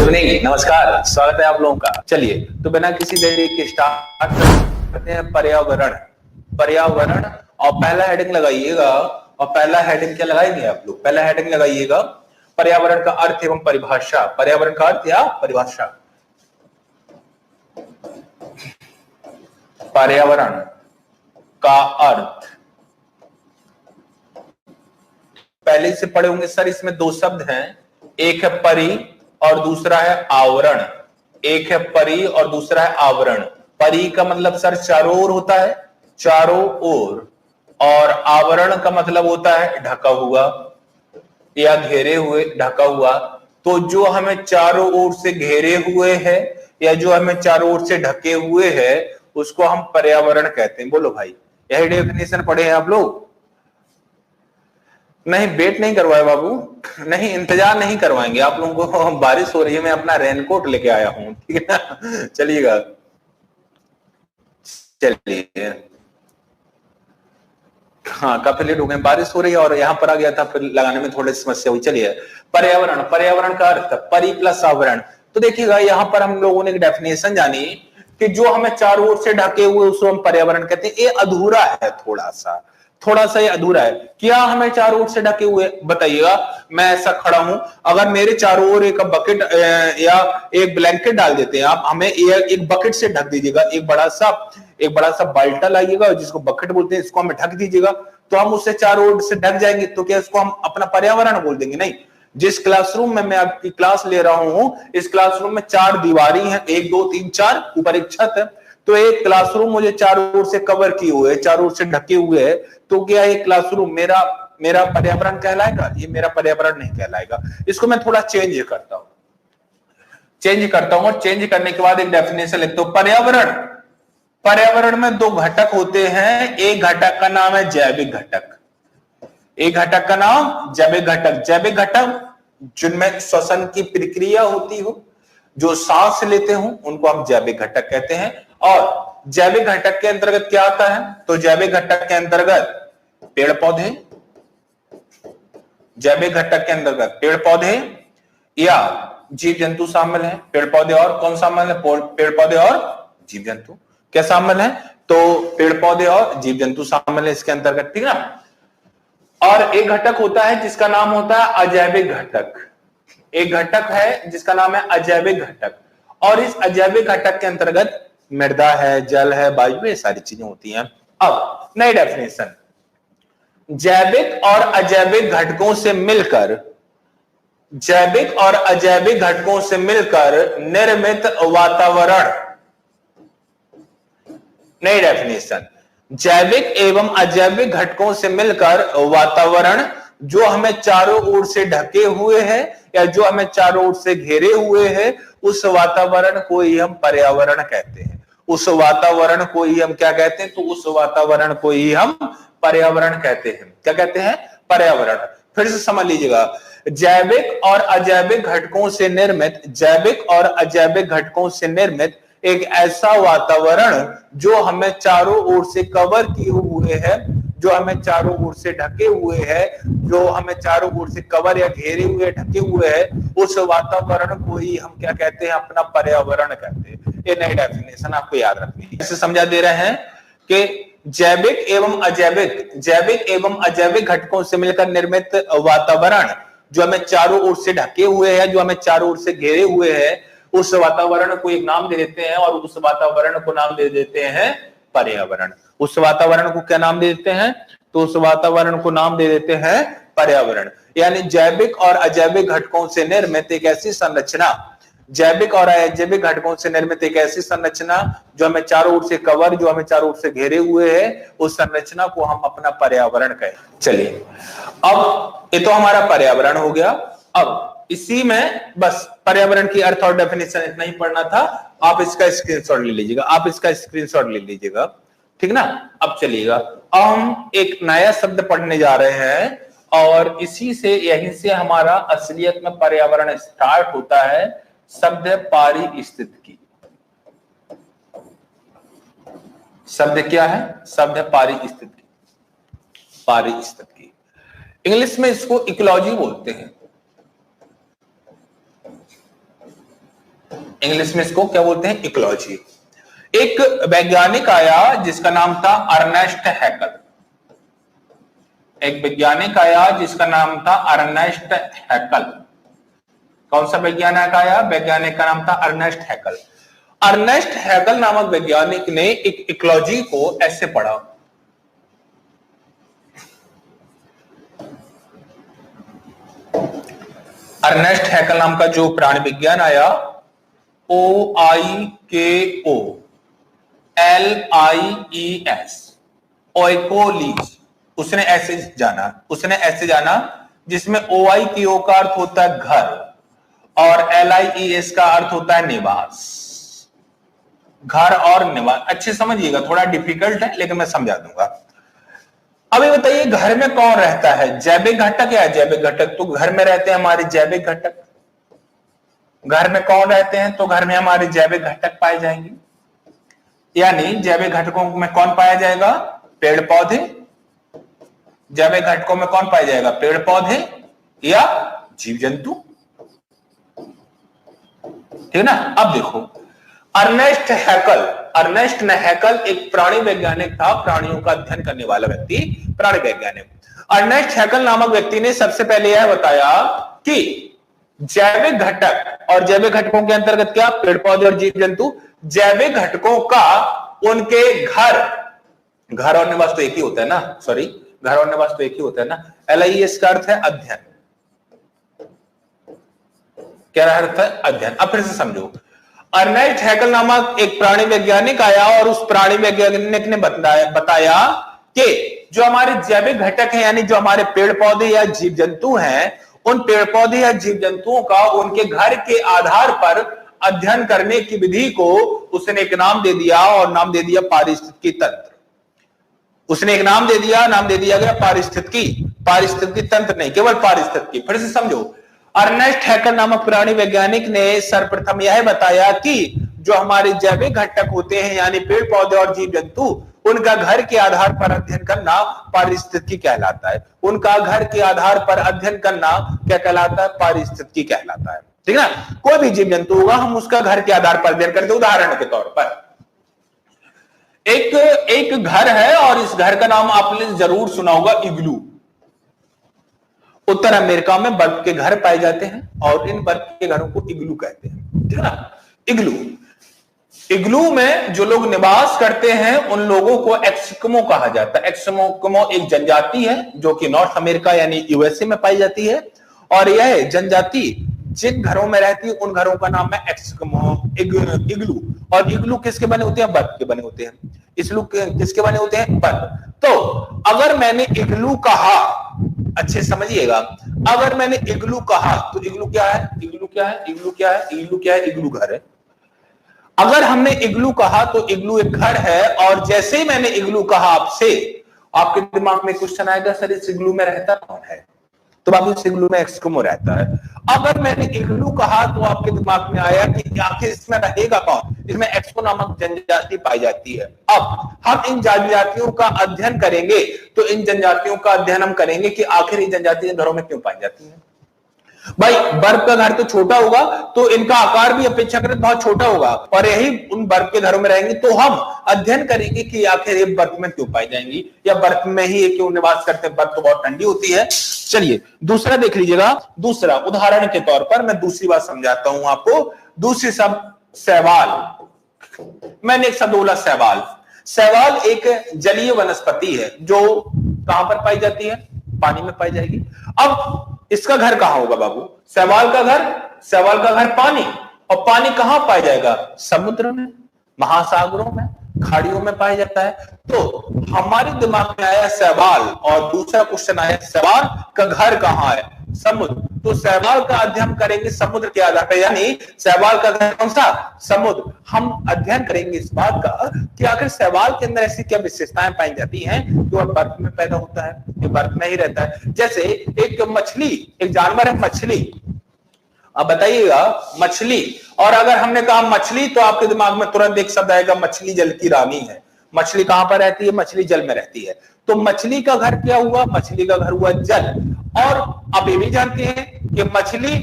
Evening, नमस्कार, स्वागत है आप लोगों का। चलिए तो बिना किसी देरी के स्टार्ट करते हैं पर्यावरण। पर्यावरण और पहला हेडिंग लगाइएगा। और पहला हेडिंग क्या लगाएंगे आप लोग? पहला हेडिंग लगाइएगा पर्यावरण का अर्थ एवं परिभाषा। पर्यावरण का अर्थ या परिभाषा। पर्यावरण का अर्थ पहले से पढ़े होंगे सर। इसमें दो शब्द हैं, एक है परि और दूसरा है आवरण। एक है परि और दूसरा है आवरण। परि का मतलब सर चारों ओर होता है, चारों ओर, और आवरण का मतलब होता है ढका हुआ या घेरे हुए, ढका हुआ। तो जो हमें चारों ओर से घेरे हुए है या जो हमें चारों ओर से ढके हुए है उसको हम पर्यावरण कहते हैं। बोलो भाई, यही डेफिनेशन पढ़े हैं आप लोग? नहीं, वेट नहीं करवाए बाबू, नहीं इंतजार नहीं करवाएंगे आप लोगों को। बारिश हो रही है, मैं अपना रेनकोट लेके आया हूं, ठीक है ना। चलिएगा, चलिए। हाँ, काफी लेट हो गए, बारिश हो रही है और यहाँ पर आ गया था, फिर लगाने में थोड़ी समस्या हुई। चलिए, पर्यावरण। पर्यावरण का अर्थ परि प्लस आवरण। तो देखिएगा यहाँ पर हम लोगों ने एक डेफिनेशन जानी कि जो हमें चारों ओर से ढके हुए उसको हम पर्यावरण कहते हैं। ये अधूरा है, थोड़ा सा ये अधूरा है। क्या हमें चारों ओर से ढके हुए? बताइएगा। मैं ऐसा खड़ा हूं, अगर मेरे चारों ओर एक बकेट या एक ब्लैंकेट डाल देते हैं आप, हमें एक बकेट से ढक दीजिएगा। एक बड़ा सा बाल्टा लाइएगा जिसको बकेट बोलते हैं, इसको हमें ढक दीजिएगा, तो हम उससे चारों ओर से ढक जाएंगे। तो क्या इसको हम अपना पर्यावरण बोल देंगे? नहीं। जिस क्लासरूम में मैं आपकी क्लास ले रहा हूं, इस क्लासरूम में 4 दीवारी हैं, 1 2 3 4, ऊपर एक छत है। तो एक क्लासरूम मुझे चारों ओर से कवर किए हुए है, चारों ओर से ढके हुए है। तो क्या एक क्लासरूम मेरा पर्यावरण कहलाएगा? ये मेरा पर्यावरण नहीं कहलाएगा। इसको मैं थोड़ा चेंज करता हूं और चेंज करने के बाद एक डेफिनेशन लिखता हूं। पर्यावरण में 2 घटक होते हैं। एक घटक का नाम है जैविक घटक। एक घटक का नाम जैविक घटक। जैविक घटक जिनमें श्वसन की प्रक्रिया होती हो, जो सांस लेते हो, उनको हम जैविक घटक कहते हैं। और जैविक घटक के अंतर्गत क्या आता है? तो जैविक घटक के अंतर्गत पेड़ पौधे, जैविक घटक के अंतर्गत पेड़ पौधे या जीव जंतु शामिल है। पेड़ पौधे और कौन शामिल है? पेड़ पौधे और जीव जंतु। क्या शामिल है? तो पेड़ पौधे और जीव जंतु शामिल है इसके अंतर्गत, ठीक है ना। और एक घटक होता है जिसका नाम होता है अजैविक घटक। एक घटक है जिसका नाम है अजैविक घटक, और इस अजैविक घटक के अंतर्गत मृदा है, जल है, वायु, ये सारी चीजें होती हैं। अब नई डेफिनेशन, जैविक और अजैविक घटकों से मिलकर, जैविक और अजैविक घटकों से मिलकर निर्मित वातावरण। नई डेफिनेशन, जैविक एवं अजैविक घटकों से मिलकर वातावरण जो हमें चारों ओर से ढके हुए हैं या जो हमें चारों ओर से घेरे हुए हैं, उस वातावरण को ही हम पर्यावरण कहते हैं। उस वातावरण को ही हम क्या कहते हैं? तो उस वातावरण को ही हम पर्यावरण कहते हैं। क्या कहते हैं? पर्यावरण। फिर से समझ लीजिएगा, जैविक और अजैविक घटकों से निर्मित, जैविक और अजैविक घटकों से निर्मित एक ऐसा वातावरण जो हमें चारों ओर से कवर किए हुए है, जो हमें चारों ओर से ढके हुए है, जो हमें चारों ओर से कवर या घेरे हुए, ढके हुए है, उस वातावरण को ही हम क्या कहते हैं? अपना पर्यावरण कहते हैं। ये नई डेफिनेशन आपको याद रखनी है। इसे समझा दे रहे हैं कि जैविक एवं अजैविक घटकों से मिलकर निर्मित वातावरण जो हमें चारों ओर से ढके हुए है, जो हमें चारों ओर से घेरे हुए है, उस वातावरण को एक नाम दे देते हैं और उस वातावरण को नाम दे देते हैं पर्यावरण। उस वातावरण को क्या नाम दे देते हैं? तो उस वातावरण को नाम दे देते हैं पर्यावरण। यानी जैविक और अजैविक घटकों से निर्मित एक ऐसी संरचना, जैविक और अजैविक घटकों से निर्मित एक ऐसी संरचना जो हमें चारों ओर से कवर, जो हमें चारों ओर से घेरे हुए है, उस संरचना को हम अपना पर्यावरण कहें। चलिए, अब ये तो हमारा पर्यावरण हो गया। अब इसी में बस पर्यावरण की अर्थ और डेफिनेशन इतना ही पढ़ना था। आप इसका स्क्रीनशॉट ले लीजिएगा, ठीक ना। अब चलिएगा, अब हम एक नया शब्द पढ़ने जा रहे हैं और इसी से, यहीं से हमारा असलियत में पर्यावरण स्टार्ट होता है। शब्द है पारिस्थितिकी। शब्द क्या है? शब्द है पारिस्थितिकी। इंग्लिश में इसको इकोलॉजी बोलते हैं। इंग्लिश में इसको क्या बोलते हैं, इकोलॉजी। एक वैज्ञानिक आया जिसका नाम था अर्नेस्ट हैकल। एक वैज्ञानिक आया जिसका नाम था अर्नेस्ट हैकल। कौन सा वैज्ञानिक आया? वैज्ञानिक का नाम था अर्नेस्ट हैकल। अर्नेस्ट हैकल नामक वैज्ञानिक ने एक इकोलॉजी को ऐसे पढ़ा, अर्नेस्ट हैकल नाम का जो प्राणी विज्ञान आया, OIKOLIES, ओइकोलीज, उसने ऐसे जाना जिसमें OIKO का अर्थ होता है घर और LIES का अर्थ होता है निवास। घर और निवास, अच्छे समझिएगा, थोड़ा डिफिकल्ट है लेकिन मैं समझा दूंगा। अभी बताइए घर में कौन रहता है? जैविक घटक या जैविक घटक? तो घर में रहते हैं हमारे जैविक घटक। घर में कौन रहते हैं? तो घर में हमारे जैविक घटक पाए जाएंगे। यानी जैविक घटकों में कौन पाया जाएगा? पेड़ पौधे। जैविक घटकों में कौन पाया जाएगा? पेड़ पौधे या जीव जंतु। ठीक ना? अब देखो, अर्नेस्ट हैकल एक प्राणी वैज्ञानिक था, प्राणियों का अध्ययन करने वाला व्यक्ति, प्राणी वैज्ञानिक। अर्नेस्ट हैकल नामक व्यक्ति ने सबसे पहले यह बताया कि जैविक घटक, और जैविक घटकों के अंतर्गत क्या? पेड़ पौधे और जीव जंतु। जैविक घटकों का उनके घर और निवास तो एक ही होता है ना, सॉरी, घर और निवास तो एक ही होता है ना। LIES का अर्थ है अध्ययन। क्या अर्थ है? अध्ययन। अब फिर से समझो, अर्नेस्ट हैकल नामक एक प्राणी वैज्ञानिक आया और उस प्राणी वैज्ञानिक ने बताया कि जो हमारे जैविक घटक हैं, यानी जो हमारे पेड़ पौधे या जीव जंतु हैं, उन पेड़ पौधे या जीव जंतुओं का उनके घर के आधार पर अध्ययन करने की विधि को उसने एक नाम दे दिया, और नाम दे दिया पारिस्थितिकी तंत्र। उसने एक नाम दे दिया गया पारिस्थितिकी तंत्र नहीं, केवल पारिस्थितिकी। फिर से समझो, अर्नेस्ट हैकल नामक प्राणी वैज्ञानिक ने सर्वप्रथम यह बताया कि जो हमारे जैविक घटक होते हैं, यानी पेड़ पौधे और जीव जंतु, उनका घर के आधार पर अध्ययन करना पारिस्थितिकी कहलाता है। उनका घर के आधार पर अध्ययन करना क्या कहलाता है? पारिस्थितिकी कहलाता है। ठीक है ना? कोई भी जीव जंतु होगा, हम उसका घर के आधार पर अध्ययन करते हैं। उदाहरण के तौर पर एक घर है, और इस घर का नाम आपने जरूर सुना होगा, इग्लू। उत्तर अमेरिका में बर्फ के घर पाए जाते हैं, और इन बर्फ के घरों को इग्लू कहते हैं। ठीक है ना? इग्लू में जो लोग निवास करते हैं, उन लोगों को एस्किमो कहा जाता है। एस्किमो एक जनजाति है जो कि नॉर्थ अमेरिका यानी USA में पाई जाती है, और यह जनजाति जिन घरों में रहती है, उन घरों का नाम है एस्किमो, इग्लू। और इग्लू किसके बने होते हैं? बर्फ के बने होते हैं। इग्लू किसके बने होते हैं? बर्फ। तो अगर मैंने इग्लू कहा, अच्छे समझिएगा, अगर मैंने इग्लू कहा तो इग्लू क्या है? इग्लू घर है। अगर हमने इग्लू कहा तो इग्लू एक घर है, और जैसे ही मैंने इग्लू कहा आपसे, आपके दिमाग में क्वेश्चन आएगा, सर इस इग्लू में रहता कौन है? तो बाबू इस इग्लू में एस्किमो रहता है। अगर मैंने इग्लू कहा तो आपके दिमाग में आया कि आखिर इसमें रहेगा कौन? इसमें एस्किमो नामक जनजाति पाई जाती है। अब हम इन जनजातियों का अध्ययन करेंगे, तो इन जनजातियों का अध्ययन हम करेंगे कि आखिर ये जनजातियां घरों में क्यों पाई जाती हैं। भाई बर्फ का घर तो छोटा होगा, तो इनका आकार भी अपेक्षाकृत बहुत छोटा होगा, और यही उन बर्फ के घरों में रहेंगे, तो हम अध्ययन करेंगे कि आखिर ये बर्फ में क्यों पाई जाएंगी, या बर्फ में ही ये क्यों निवास करते हैं। बर्फ तो बहुत ठंडी होती है। चलिए दूसरा देख लीजिएगा। दूसरा उदाहरण के तौर पर मैं दूसरी बात समझाता हूं आपको। दूसरी शब्द शैवाल। मैंने एक शब्द बोला शैवाल। शैवाल एक जलीय वनस्पति है जो कहां पर पाई जाती है? पानी में पाई जाएगी। अब इसका घर कहां होगा बाबू? शैवाल का घर पानी। और पानी कहां पाया जाएगा? समुद्र में, महासागरों में, खाड़ियों में पाया जाता है। तो हमारे दिमाग में आया शैवाल, और दूसरा क्वेश्चन आया शैवाल का घर कहां है? समुद्र। तो शैवाल का अध्ययन करेंगे समुद्र के आधार पर, यानी शैवाल का घर कौन सा? समुद्र। हम अध्ययन करेंगे इस बात का कि आखिर शैवाल के अंदर ऐसी क्या विशेषताएं पाई जाती हैं जो बर्फ में पैदा होता है, ये बर्फ में ही रहता है। जैसे एक मछली, एक जानवर है मछली। अब बताइएगा मछली, और अगर हमने कहा मछली तो आपके दिमाग में तुरंत एक शब्द आएगा, मछली जल की रानी है। मछली कहां पर रहती है? मछली जल में रहती है। तो मछली का घर क्या हुआ? मछली का घर हुआ जल। और आप ये भी जानते हैं कि मछली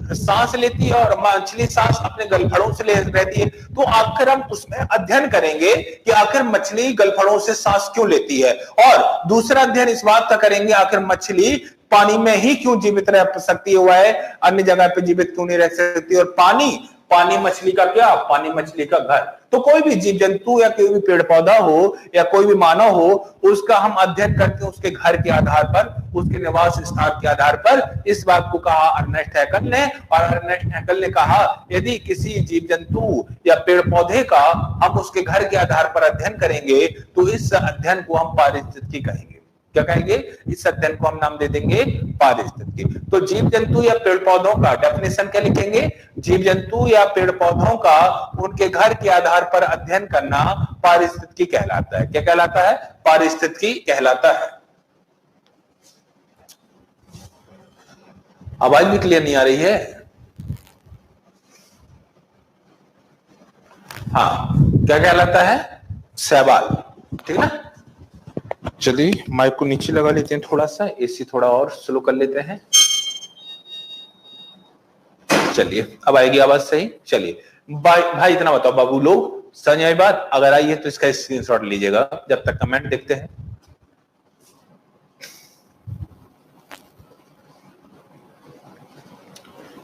सांस लेती है और मछली सांस अपने गलफड़ों से ले रहती है। तो आखिर हम उसमें अध्ययन करेंगे कि आखिर मछली गलफड़ों से सांस क्यों लेती है, और दूसरा अध्ययन इस बात का करेंगे आखिर मछली पानी में ही क्यों जीवित रह सकती है, अन्य जगह पे जीवित क्यों नहीं रह सकती। और पानी मछली का क्या, पानी मछली का घर। तो कोई भी जीव जंतु या कोई भी पेड़ पौधा हो या कोई भी मानव हो, उसका हम अध्ययन करते हैं उसके घर के आधार पर, उसके निवास स्थान के आधार पर। इस बात को कहा अर्नेस्ट हैकल ने, और अर्नेस्ट हैकल ने कहा यदि किसी जीव जंतु या पेड़ पौधे का हम उसके घर के आधार पर अध्ययन करेंगे तो इस अध्ययन को हम पारिस्थितिकी कहेंगे। क्या कहेंगे? इस अध्ययन को हम नाम दे देंगे पारिस्थितिकी। तो जीव जंतु या पेड़ पौधों का डेफिनेशन क्या लिखेंगे? जीव जंतु या पेड़ पौधों का उनके घर के आधार पर अध्ययन करना पारिस्थितिकी कहलाता है। क्या कहलाता है? पारिस्थितिकी कहलाता है। आवाज भी क्लियर नहीं आ रही है? हाँ, क्या कहलाता है? शैवाल। ठीक ना? चलिए माइक को नीचे लगा लेते हैं, थोड़ा सा एसी थोड़ा और स्लो कर लेते हैं। चलिए अब आएगी आवाज सही। चलिए भाई इतना बताओ बाबू लोग, समझ आई बात? अगर आई है तो इसका स्क्रीनशॉट लीजिएगा जब तक कमेंट देखते हैं।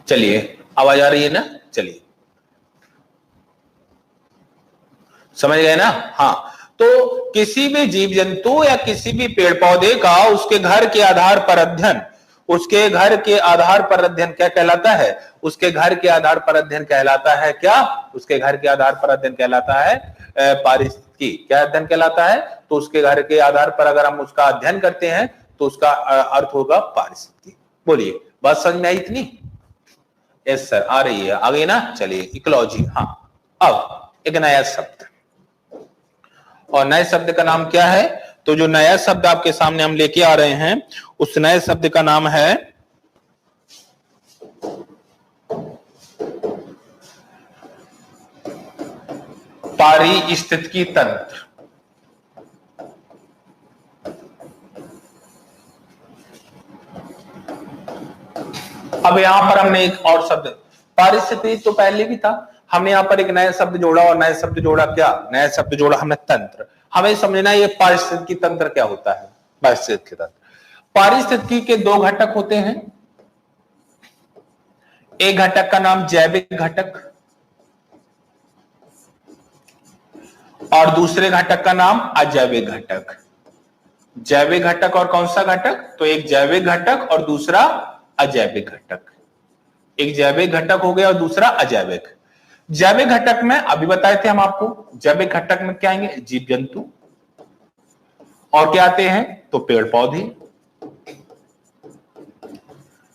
चलिए आवाज आ रही है ना? चलिए समझ गए ना? हाँ, तो किसी भी जीव जंतु या किसी भी पेड़ पौधे का उसके घर के आधार पर अध्ययन, उसके घर के आधार पर अध्ययन क्या कहलाता है? उसके घर के आधार पर अध्ययन कहलाता है क्या? उसके घर के आधार पर अध्ययन कहलाता है पारिस्थितिकी। क्या अध्ययन कहलाता है? तो उसके घर के आधार पर अगर हम उसका अध्ययन करते हैं तो उसका अर्थ होगा पारिस्थितिकी। बोलिए बात समझ में आई इतनी? यस सर, आ रही है, आ गई ना? चलिए इकोलॉजी। हाँ, अब एक नया शब्द, और नए शब्द का नाम क्या है? तो जो नया शब्द आपके सामने हम लेके आ रहे हैं उस नए शब्द का नाम है पारिस्थितिकी तंत्र। अब यहां पर हमने एक और शब्द, पारिस्थितिकी तो पहले भी था, हमने यहां पर एक नया शब्द जोड़ा, और नया शब्द जोड़ा क्या? नया शब्द जोड़ा हमने तंत्र। हमें समझना ये पारिस्थितिकी तंत्र क्या होता है। पारिस्थितिकी तंत्र, पारिस्थितिकी के दो घटक होते हैं। एक घटक का नाम जैविक घटक और दूसरे घटक का नाम अजैविक घटक। जैविक घटक और कौन सा घटक? तो एक जैविक घटक और दूसरा अजैविक घटक। एक जैविक घटक हो गया और दूसरा अजैविक। जैविक घटक में अभी बताए थे हम आपको, जैविक घटक में क्या आएंगे? जीव जंतु, और क्या आते हैं? तो पेड़ पौधे।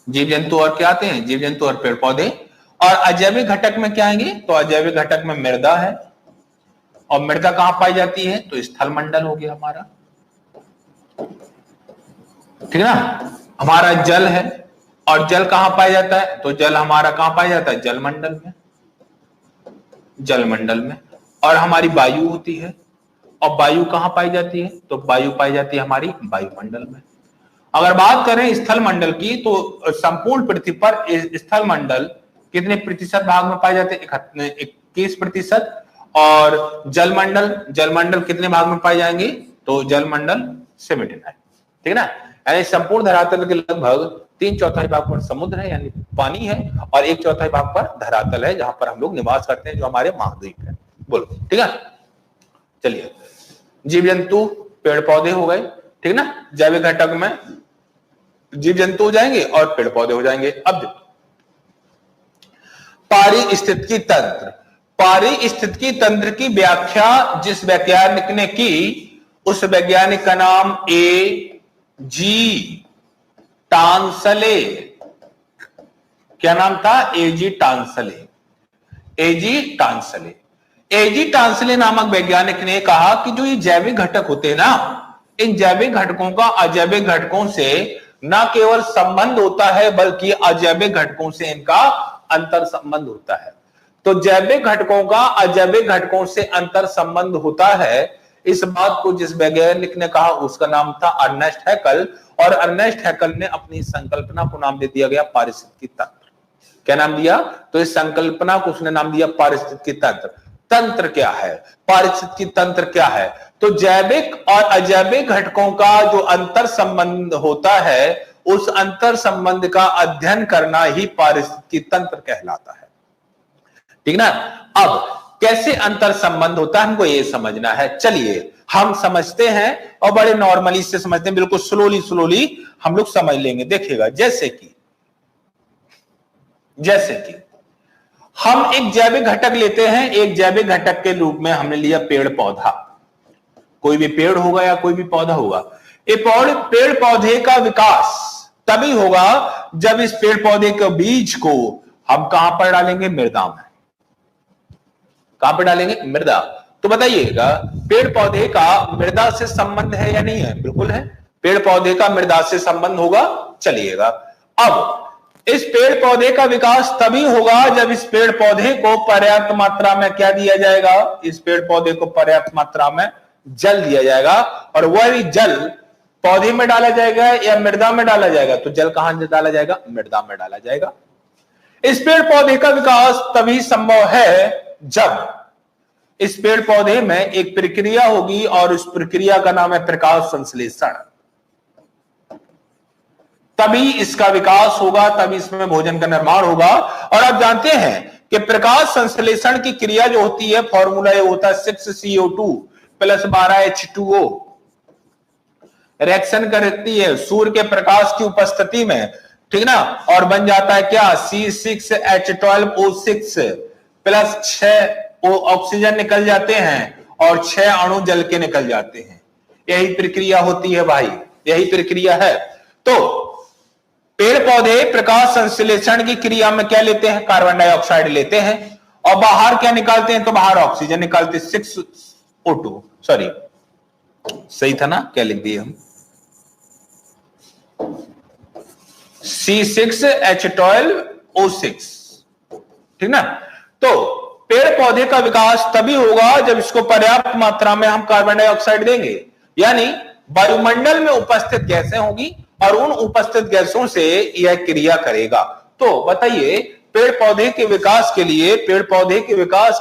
जीव जंतु और क्या आते हैं? जीव जंतु और पेड़ पौधे। और अजैविक घटक में क्या आएंगे? तो अजैविक घटक में मृदा है, और मृदा कहां पाई जाती है? तो स्थल मंडल हो गया हमारा, ठीक है ना? हमारा जल है, और जल कहां पाया जाता है? तो जल हमारा कहां पाया जाता है? जलमंडल में, जलमंडल में। और हमारी वायु होती है, और वायु कहां पाई जाती है? तो वायु पाई जाती है हमारी वायुमंडल में। अगर बात करें स्थल मंडल की, तो संपूर्ण पृथ्वी पर स्थल मंडल कितने प्रतिशत भाग में पाए जाते हैं? 21%। और जलमंडल कितने भाग में पाए जाएंगे? तो जलमंडल 79, ठीक है ना? यानी संपूर्ण धरातल के लगभग 3/4 भाग पर समुद्र है यानी पानी है, और 1/4 भाग पर धरातल है जहां पर हम लोग निवास करते हैं, जो हमारे महाद्वीप है। बोलो ठीक है? चलिए, जीव जंतु पेड़ पौधे हो गए, ठीक ना? जैविक घटक में जीव जंतु हो जाएंगे और पेड़ पौधे हो जाएंगे। अब पारिस्थितिकी तंत्र, पारिस्थितिकी तंत्र की व्याख्या जिस वैज्ञानिक ने की, उस वैज्ञानिक का नाम A.G. टांसले। क्या नाम था? A.G. Tansley. A.G. Tansley. A.G. Tansley नामक वैज्ञानिक ने कहा कि जो ये जैविक घटक होते हैं ना, इन जैविक घटकों का अजैविक घटकों से न केवल संबंध होता है बल्कि अजैविक घटकों से इनका अंतर संबंध होता है। तो जैविक घटकों का अजैविक घटकों से अंतर संबंध होता है, इस बात को जिस वैज्ञानिक ने कहा उसका नाम था अर्नेस्ट हैकल, और अर्नेस्ट हैकल ने अपनी संकल्पना को नाम दे दिया गया पारिस्थितिकी तंत्र। क्या नाम दिया? तो इस संकल्पना को उसने नाम दिया पारिस्थितिकी तंत्र। तंत्र क्या है? पारिस्थितिकी तंत्र क्या है? तो जैविक और अजैविक घटकों का जो अंतर संबंध होता है, उस अंतर संबंध का अध्ययन करना ही पारिस्थितिकी तंत्र कहलाता है। ठीक ना? अब कैसे अंतर संबंध होता है हमको ये समझना है। चलिए हम समझते हैं और बड़े नॉर्मली से समझते हैं, बिल्कुल स्लोली स्लोली हम लोग समझ लेंगे। देखिएगा, जैसे कि हम एक जैविक घटक लेते हैं। एक जैविक घटक के रूप में हमने लिया पेड़ पौधा। कोई भी पेड़ होगा या कोई भी पौधा होगा। ये पेड़ पौधे का विकास तभी होगा जब इस पेड़ पौधे के बीज को हम कहां पर डालेंगे? मृदा में। कहां पर डालेंगे? मृदा। तो बताइएगा, पेड़ पौधे का मृदा से संबंध है या नहीं है? बिल्कुल है, पेड़ पौधे का मृदा से संबंध होगा। चलिएगा, अब इस पेड़ पौधे का विकास तभी होगा जब इस पेड़ पौधे को पर्याप्त मात्रा में क्या दिया जाएगा? इस पेड़ पौधे को पर्याप्त मात्रा में जल दिया जाएगा, और वही जल पौधे में डाला जाएगा या मृदा में डाला जाएगा? तो जल कहां डाला जाएगा? मृदा में डाला जाएगा। इस पेड़ पौधे का विकास तभी संभव है जब इस पेड़ पौधे में एक प्रक्रिया होगी, और उस प्रक्रिया का नाम है प्रकाश संश्लेषण। तभी इसका विकास होगा, तभी इसमें भोजन का निर्माण होगा। और आप जानते हैं कि प्रकाश संश्लेषण की क्रिया जो होती है, फॉर्मूला ये होता है 6CO2 + 12H2O। रिएक्शन करती है सूर्य के प्रकाश की उपस्थिति में, ठीक ना, और बन जाता है क्या? C6H12O6 + 6 ऑक्सीजन निकल जाते हैं और 6 अणु जल के निकल जाते हैं। यही प्रक्रिया होती है भाई, यही प्रक्रिया है। तो पेड़ पौधे प्रकाश संश्लेषण की क्रिया में क्या लेते हैं? कार्बन डाइऑक्साइड लेते हैं, और बाहर क्या निकालते हैं? तो बाहर ऑक्सीजन निकालते हैं। 6O2, सॉरी सही था ना? क्या लिख दिए हम? C6H12O6, ठीक ना। तो पेड़ पौधे का विकास तभी होगा जब इसको पर्याप्त मात्रा में हम कार्बन डाइऑक्साइड देंगे, यानी वायुमंडल में उपस्थित गैसें होगी और उन उपस्थित गैसों से यह क्रिया करेगा। तो बताइए, पेड़ पौधे के विकास के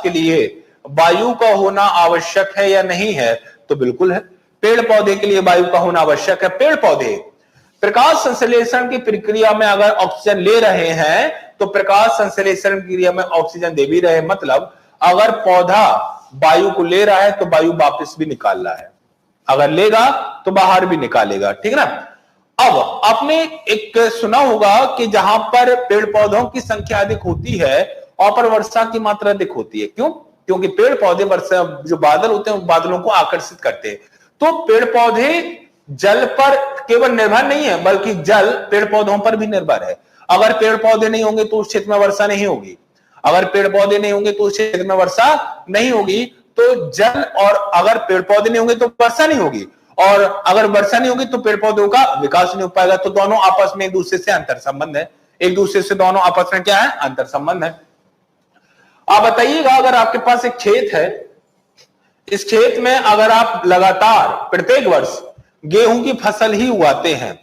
लिए वायु का होना आवश्यक है या नहीं है? तो बिल्कुल है, पेड़ पौधे के लिए वायु का होना आवश्यक है। पेड़ पौधे प्रकाश संश्लेषण की प्रक्रिया में अगर ऑक्सीजन ले रहे हैं तो प्रकाश संश्लेषण क्रिया में ऑक्सीजन दे भी रहे, मतलब अगर पौधा वायु को ले रहा है तो वायु वापस भी निकाल रहा है, अगर लेगा तो बाहर भी निकालेगा, ठीक ना। अब आपने एक सुना होगा कि जहां पर पेड़ पौधों की संख्या अधिक होती है और पर वर्षा की मात्रा अधिक होती है। क्यों? क्योंकि पेड़ पौधे वर्षा, जो बादल होते हैं, बादलों को आकर्षित करते हैं। तो पेड़ पौधे जल पर केवल निर्भर नहीं है, बल्कि जल पेड़ पौधों पर भी निर्भर है। अगर पेड़ पौधे नहीं होंगे तो उस क्षेत्र में वर्षा नहीं होगी, अगर पेड़ पौधे नहीं होंगे तो उस क्षेत्र में वर्षा नहीं होगी। तो जल, और अगर पेड़ पौधे नहीं होंगे तो वर्षा नहीं होगी, और अगर वर्षा नहीं होगी तो पेड़ पौधों का विकास नहीं हो पाएगा। तो दोनों आपस में एक दूसरे से अंतर संबंध है, एक दूसरे से दोनों आपस में क्या है? अंतर संबंध है। आप बताइएगा, अगर आपके पास एक खेत है, इस खेत में अगर आप लगातार प्रत्येक वर्ष गेहूं की फसल ही उगाते हैं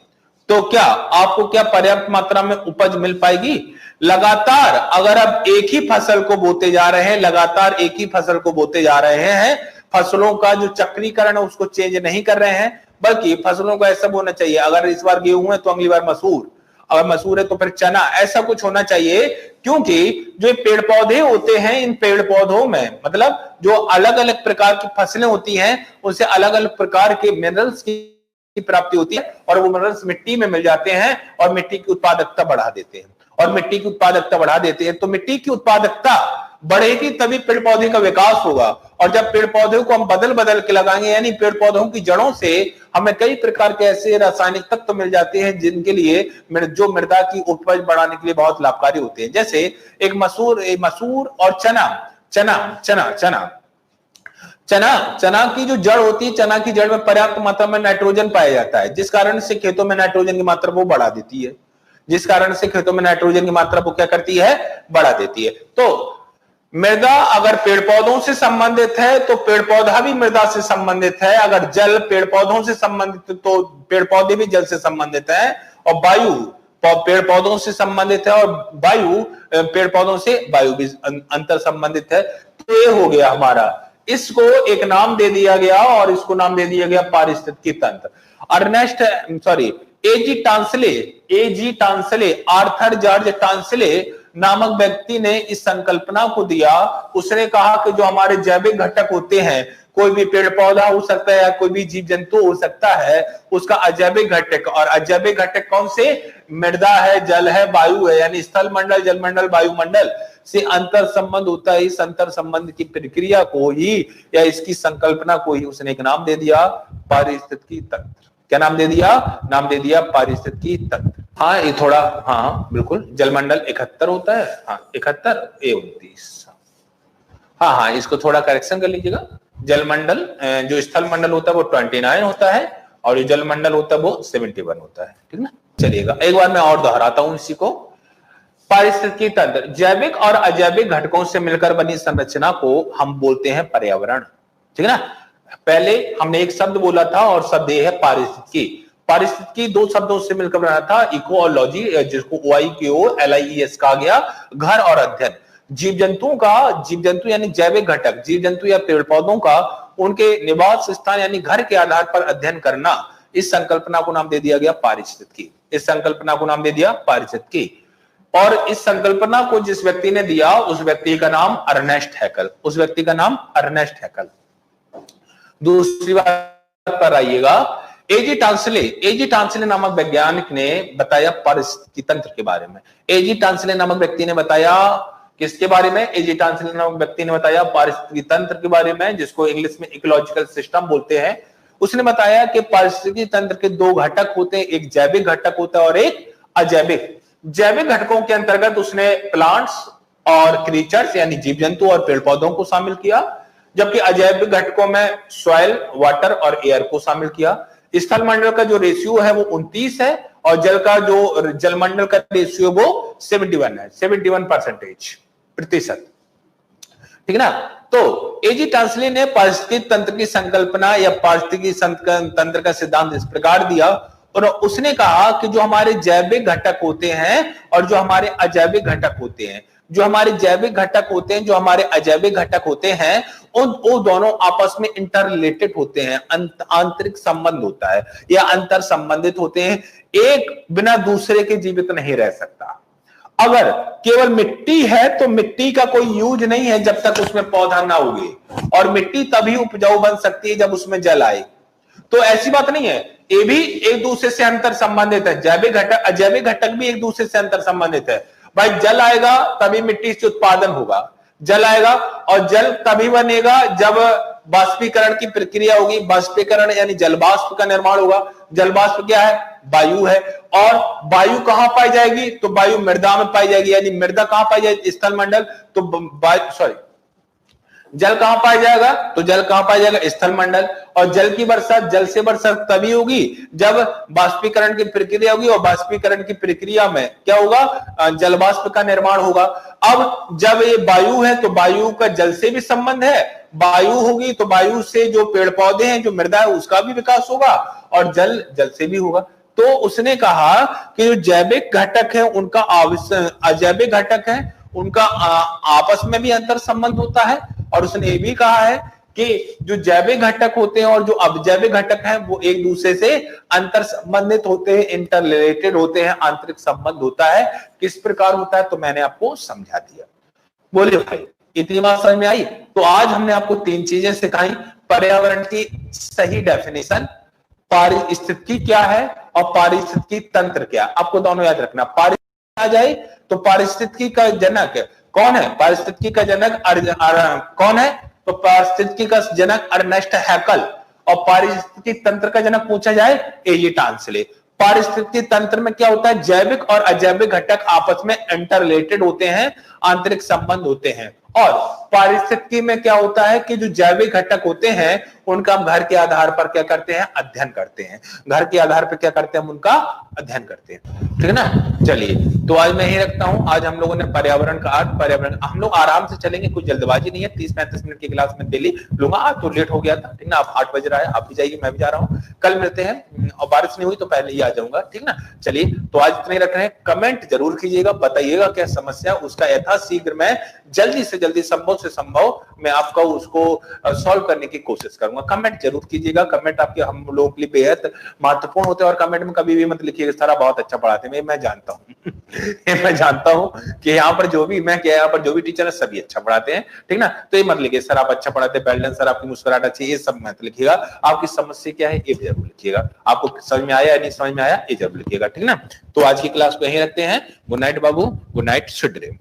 तो क्या आपको क्या पर्याप्त मात्रा में उपज मिल पाएगी? लगातार अगर आप एक ही फसल को बोते जा रहे हैं, लगातार एक ही फसल को बोते जा रहे हैं, फसलों का जो चक्रीकरण है उसको चेंज नहीं कर रहे हैं, बल्कि फसलों को ऐसा होना चाहिए, अगर इस बार गेहूं है तो अगली बार मसूर, अगर मसूर है तो फिर चना, ऐसा कुछ होना चाहिए। क्योंकि जो पेड़ पौधे होते हैं, इन पेड़ पौधों में मतलब जो अलग अलग प्रकार की फसलें होती हैं, उनसे अलग अलग प्रकार के मिनरल्स की प्राप्ति होती है, और वो मिनरल्स मिट्टी में मिल जाते हैं और मिट्टी की उत्पादकता बढ़ा देते हैं, और मिट्टी की उत्पादकता बढ़ा देते हैं। तो मिट्टी की उत्पादकता बढ़ेगी तभी पेड़ पौधे का विकास होगा। और जब पेड़ पौधों को हम बदल बदल के लगाएंगे, यानी पेड़ पौधों की जड़ों से हमें कई प्रकार के ऐसे रासायनिक तत्व मिल जाते हैं जिनके लिए जो मृदा की उपज बढ़ाने के लिए बहुत लाभकारी होते हैं। जैसे एक मसूर और चना की जो जड़ होती है, चना की जड़ में पर्याप्त मात्रा में नाइट्रोजन पाया जाता है, जिस कारण से खेतों में नाइट्रोजन की मात्रा वो बढ़ा देती है, जिस कारण से खेतों में नाइट्रोजन की मात्रा वो क्या करती है? बढ़ा देती है। तो मृदा अगर पेड़ पौधों से संबंधित है तो पेड़ पौधा भी मृदा से संबंधित है, अगर जल पेड़ पौधों से संबंधित तो पेड़ पौधे भी जल से संबंधित है, और वायु पेड़ पौधों से संबंधित है, और वायु पेड़ पौधों से वायु भी अंतर संबंधित है। तो ये हो गया हमारा, इसको एक नाम दे दिया गया और इसको नाम दे दिया गया पारिस्थितिकी तंत्र। एजी टांसले, आर्थर जॉर्ज टांसले नामक व्यक्ति ने इस संकल्पना को दिया। उसने कहा कि जो हमारे जैविक घटक होते हैं, कोई भी पेड़ पौधा हो सकता है या कोई भी जीव जंतु हो सकता है, उसका अजैविक घटक, और अजैविक घटक कौन से? मृदा है, जल है, वायु है, यानी स्थल मंडल, जलमंडल, वायुमंडल से अंतर संबंध होता है। इस अंतर संबंध की प्रक्रिया को ही या इसकी संकल्पना को ही उसने एक नाम दे दिया, पारिस्थितिकी तंत्र। क्या नाम दे दिया? नाम दे दिया पारिस्थितिकी तंत्र। हाँ, ये थोड़ा, हाँ बिल्कुल, जलमंडल 71 होता है, हाँ 71, ए 29, हाँ, इसको थोड़ा करेक्शन कर लीजिएगा। जलमंडल, जो स्थल मंडल होता है वो 29 होता है, और जो जलमंडल होता है वो 71 होता है, ठीक ना। चलिएगा, एक बार मैं और दोहराता हूं इसी को। पारिस्थितिकी तंत्र, जैविक और अजैविक घटकों से मिलकर बनी संरचना को हम बोलते हैं पर्यावरण, ठीक है ना। पहले हमने एक शब्द बोला था और शब्द ये है पारिस्थितिकी। पारिस्थितिकी दो शब्दों से मिलकर बना था, इकोलॉजी, जिसको OIKOLIES कहा गया, घर और अध्ययन। जीव जंतु यानी जैविक घटक, जीव जंतु या पेड़ पौधों का उनके निवास स्थान यानी घर के आधार पर अध्ययन करना, इस संकल्पना को नाम दे दिया गया पारिस्थितिकी। इस संकल्पना को नाम दे दिया पारिस्थितिकी। और इस संकल्पना को जिस व्यक्ति ने दिया, उस व्यक्ति का नाम अर्नेस्ट हैकल, उस व्यक्ति का नाम अर्नेस्ट हैकल। दूसरी बात पर आइएगा, एजी टांसले नामक वैज्ञानिक ने बताया पारिस्थितिकी तंत्र के बारे में। एजी टांसले नामक व्यक्ति ने बताया किसके बारे में? एजी टांसले नामक व्यक्ति ने बताया पारिस्थितिकी तंत्र के बारे में, जिसको इंग्लिश में इकोलॉजिकल सिस्टम बोलते हैं। उसने बताया कि पारिस्थितिकी तंत्र के दो घटक होते हैं, एक जैविक घटक होता है और एक अजैविक। जैविक घटकों के अंतर्गत उसने प्लांट्स और क्रीचर्स यानी जीव जंतु और पेड़ पौधों को शामिल किया, जबकि अजैविक घटकों में सॉइल, वाटर और एयर को शामिल किया। स्थल मंडल का जो रेशियो है वो 29 है, और जल का जो जलमंडल का रेशियो वो 71 है, 71% प्रतिशत, ठीक है ना। तो एजी टांसले ने पारिस्थितिकी तंत्र की संकल्पना या पारिस्थितिकी तंत्र का सिद्धांत इस प्रकार दिया, और उसने कहा कि जो हमारे जैविक घटक होते हैं और जो हमारे अजैविक घटक होते हैं, जो हमारे जैविक घटक होते हैं, जो हमारे अजैविक घटक होते हैं, वो दोनों आपस में इंटर रिलेटेड होते हैं, आंतरिक संबंध होता है या अंतर संबंधित होते हैं। एक बिना दूसरे के जीवित नहीं रह सकता। अगर केवल मिट्टी है तो मिट्टी का कोई यूज नहीं है जब तक उसमें पौधा ना उगे, और मिट्टी तभी उपजाऊ बन सकती है जब उसमें जल आए। तो ऐसी बात नहीं है, ये भी एक दूसरे से अंतर संबंधित है। जैविक घटक, अजैविक घटक भी एक दूसरे से अंतर संबंधित है। भाई जल आएगा तभी मिट्टी से उत्पादन होगा, जल आएगा, और जल तभी बनेगा जब बाष्पीकरण की प्रक्रिया होगी। बाष्पीकरण यानी जलवाष्प का निर्माण होगा। जलवाष्प क्या है? वायु है। और वायु कहां पाई जाएगी? तो वायु मृदा में पाई जाएगी, यानी मृदा कहां पाई जाएगी? स्थल मंडल। तो जल कहां पाया जाएगा? तो जल कहां पाया जाएगा? स्थल मंडल। और जल की वर्षा, जल से वर्षा तभी होगी जब बाष्पीकरण की प्रक्रिया होगी, और बाष्पीकरण की प्रक्रिया में क्या होगा? जलवाष्प का निर्माण होगा। अब जब ये वायु है तो वायु का जल से भी संबंध है, वायु होगी तो वायु से जो पेड़ पौधे हैं, जो मृदा है, उसका भी विकास होगा, और जल से भी होगा। तो उसने कहा कि जो जैविक घटक है उनका अजैविक घटक है, उनका आपस में भी अंतर संबंध होता है। और उसने ये भी कहा है कि जो जैविक घटक होते हैं और जो अजैविक घटक हैं वो एक दूसरे से अंतर संबंधित होते हैं, इंटर रिलेटेड होते हैं, आंतरिक संबंध होता है। किस प्रकार होता है तो मैंने आपको समझा दिया। बोलिए भाई, इतनी बात समझ में आई? तो आज हमने आपको 3 चीजें सिखाई। पर्यावरण की सही डेफिनेशन, पारिस्थितिकी क्या है और पारिस्थितिकी तंत्र क्या है। आपको दोनों याद रखना। पारिस्थितिकी आ जाए तो पारिस्थितिकी का जनक कौन है? पारिस्थितिकी का जनक कौन है? तो पारिस्थितिकी का जनक अर्नेस्ट हैकल। और पारिस्थितिकी तंत्र का जनक पूछा जाए, एजी टांसले। पारिस्थितिकी तंत्र में क्या होता है? जैविक और अजैविक घटक आपस में इंटर रिलेटेड होते हैं, आंतरिक संबंध होते हैं। और पारिस्थितिकी में क्या होता है कि जो जैविक घटक होते हैं उनका हम घर के आधार पर क्या करते हैं, अध्ययन करते हैं। घर के आधार पर क्या करते हैं, हम उनका अध्ययन करते हैं, ठीक है ना। चलिए, तो आज मैं यही रखता हूं। आज हम लोगों ने पर्यावरण का अर्थ, पर्यावरण, हम लोग आराम से चलेंगे, कोई जल्दबाजी नहीं है। 30-35 मिनट की क्लास में डेली लूंगा। आज तो लेट हो गया था, ठीक ना। आप 8 बजे रहा है, आप भी जाइए, मैं भी जा रहा हूँ। कल मिलते हैं, और बारिश नहीं हुई तो पहले ही आ जाऊंगा, ठीक ना। चलिए, तो आज इतने रख रहे हैं। कमेंट जरूर कीजिएगा, बताइएगा क्या समस्या, उसका यथाशीघ्र मैं जल्दी से जल्दी, संभव से संभव मैं आपका उसको सॉल्व करने की कोशिश करूंगा। कमेंट जरूर कीजिएगा। कमेंट आपके हम लोगों के लिए बेहद महत्वपूर्ण होते हैं। और कमेंट में कभी भी मत लिखिएगा सारा बहुत अच्छा पढ़ाते हैं, मैं जानता हूँ मैं जानता हूँ कि यहाँ पर जो भी मैं क्या, यहाँ पर जो भी टीचर है सभी अच्छा पढ़ाते हैं, ठीक ना। तो ये मत लिखिए सर आप अच्छा पढ़ाते हैं, बेल्डन सर आपकी मुस्कुराहट अच्छी है, ये सब मत लिखिएगा। आपकी समस्या क्या है ये जरूर लिखिएगा। आपको समझ में आया या नहीं समझ में आया ये जरूर लिखिएगा, ठीक ना। तो आज की क्लास को यहीं रखते हैं। Good night Babu, good night, should dream.